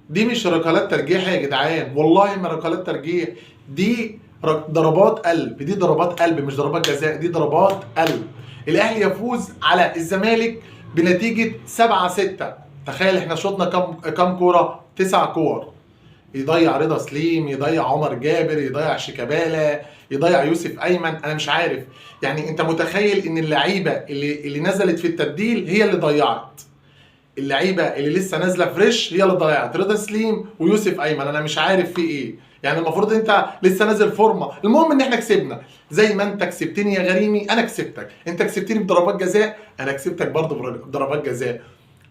دي مش ركلات ترجيح يا جدعان، والله ما ركلات ترجيح، دي ضربات قلب، دي ضربات قلب مش ضربات جزاء، دي ضربات قلب. الاهلي يفوز على الزمالك بنتيجه 7-6. تخيل احنا شطنا كام كوره؟ 9 كور. يضيع رضا سليم، يضيع عمر جابر، يضيع شيكابالا، يضيع يوسف ايمن. انا مش عارف يعني، انت متخيل ان اللعيبه اللي نزلت في التبديل هي اللي ضيعت؟ اللعيبه اللي لسه نازله فريش هي اللي ضيعت، رضا سليم ويوسف ايمن. انا مش عارف في ايه يعني. المفروض انت لسه نازل فورمه. المهم ان احنا كسبنا، زي ما انت كسبتني يا غريمي انا كسبتك. انت كسبتني بضربات جزاء، انا كسبتك برضه بضربات جزاء.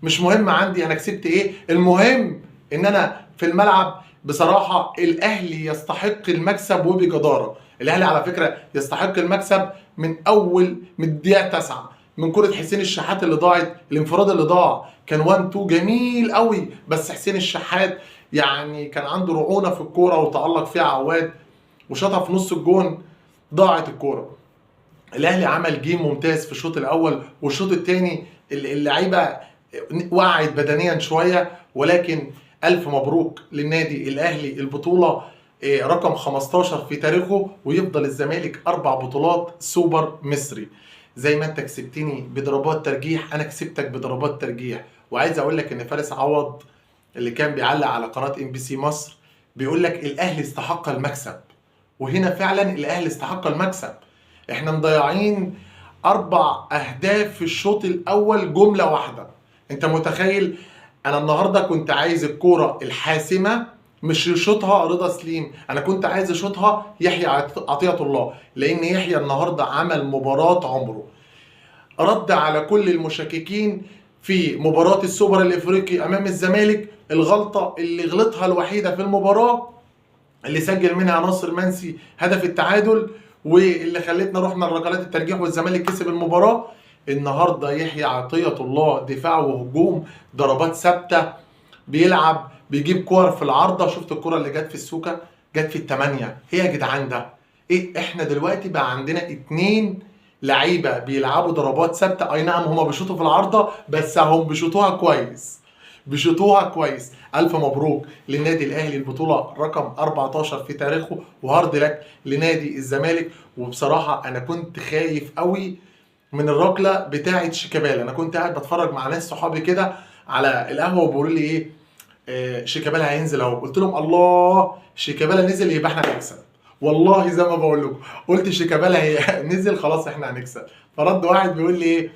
مش مهم عندي انا كسبت ايه، المهم ان انا في الملعب. بصراحه الاهلي يستحق المكسب وبجداره. الاهلي على فكره يستحق المكسب من الدقيقه 9، من كرة حسين الشحات اللي ضاعت، الانفراد اللي ضاع كان 1-2 جميل قوي، بس حسين الشحات يعني كان عنده رعونة في الكورة وتألق فيها عواد وشاطها في نص الجون، ضاعت الكورة. الاهلي عمل جيم ممتاز في الشوط الاول، والشوط الثاني اللعيبه وقعت بدنيا شويه، ولكن الف مبروك للنادي الاهلي البطوله رقم 15 في تاريخه، ويفضل الزمالك 4 بطولات سوبر مصري. زي ما انت كسبتني بضربات ترجيح انا كسبتك بضربات ترجيح. وعايز اقول لك ان فارس عوض اللي كان بيعلق على قناه MBC مصر بيقول لك الاهلي استحق المكسب، وهنا فعلا الاهلي استحق المكسب. احنا مضيعين 4 أهداف في الشوط الاول جمله واحده. انت متخيل؟ انا النهارده كنت عايز الكوره الحاسمه مش يشوطها رضا سليم، انا كنت عايز يشوطها يحيى عطية الله، لان يحيى النهارده عمل مباراه عمره. رد على كل المشككين في مباراه السوبر الافريقي امام الزمالك. الغلطه اللي غلطها الوحيده في المباراه اللي سجل منها ناصر منسي هدف التعادل، واللي خلتنا رحنا لركلات الترجيح والزمالك كسب المباراه. النهارده يحيى عطية الله دفاع وهجوم، ضربات ثابته، بيلعب بيجيب كور في العارضه. شفت الكره اللي جت في السوكه؟ جت في ال8. ايه يا جدعان ده؟ ايه؟ احنا دلوقتي بقى عندنا 2 لعيبه بيلعبوا ضربات ثابته. اي نعم هما بيشوطوا في العارضه، بس هم بيشوطوها كويس، بيشوطوها كويس. الف مبروك للنادي الاهلي البطوله رقم 14 في تاريخه، وهارد لك لنادي الزمالك. وبصراحه انا كنت خايف قوي من الركله بتاعه شيكابالا. انا كنت قاعد بتفرج مع ناس صحابي كده على القهوه وبيقولوا لي ايه، شيكابالا هينزل اهو. قلت لهم الله، شيكابالا نزل يبقى احنا هنكسب. والله زي ما بقول لكم قلت شيكابالا نزل خلاص احنا هنكسب. فرد واحد بيقول لي ايه،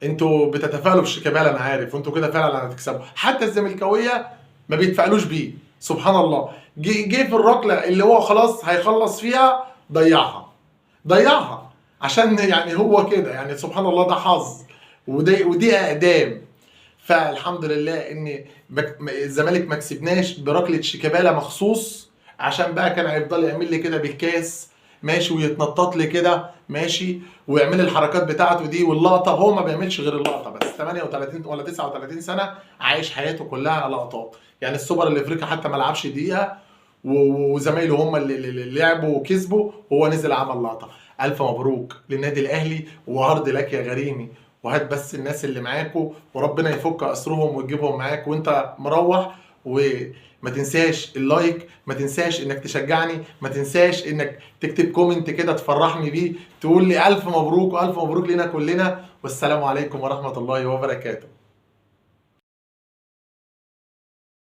انتوا بتتفائلوا بشيكابالا انا عارف، وانتوا كده فعلا هتكسبوا. حتى الزملكاويه ما بيتفائلوش بيه. سبحان الله، جه في الركله اللي هو خلاص هيخلص فيها ضيعها عشان يعني هو كده يعني. سبحان الله، ده حظ ودي اقدام. فالحمد لله ان الزمالك ما كسبناش بركله شيكابالا مخصوص، عشان بقى كان هيفضل يعمل لي كده بالكاس ماشي، ويتنطط لي كده ماشي، ويعمل الحركات بتاعته دي واللقطه. هو ما بيعملش غير اللقطه بس. 38 ولا 39 سنه عايش حياته كلها لقطات. يعني السوبر الافريقي حتى ما لعبش دقيقه، وزمايله هم اللي لعبوا وكسبوا، وهو نزل عمل لقطه. الف مبروك للنادي الاهلي، وهارد لك يا غريمي. وهات بس الناس اللي معاكوا وربنا يفك اسرهم ويجيبهم معاك وانت مروح. وما تنساش اللايك، ما تنساش انك تشجعني، ما تنساش انك تكتب كومنت كده تفرحني بيه، تقول لي الف مبروك والف مبروك لنا كلنا. والسلام عليكم ورحمة الله وبركاته.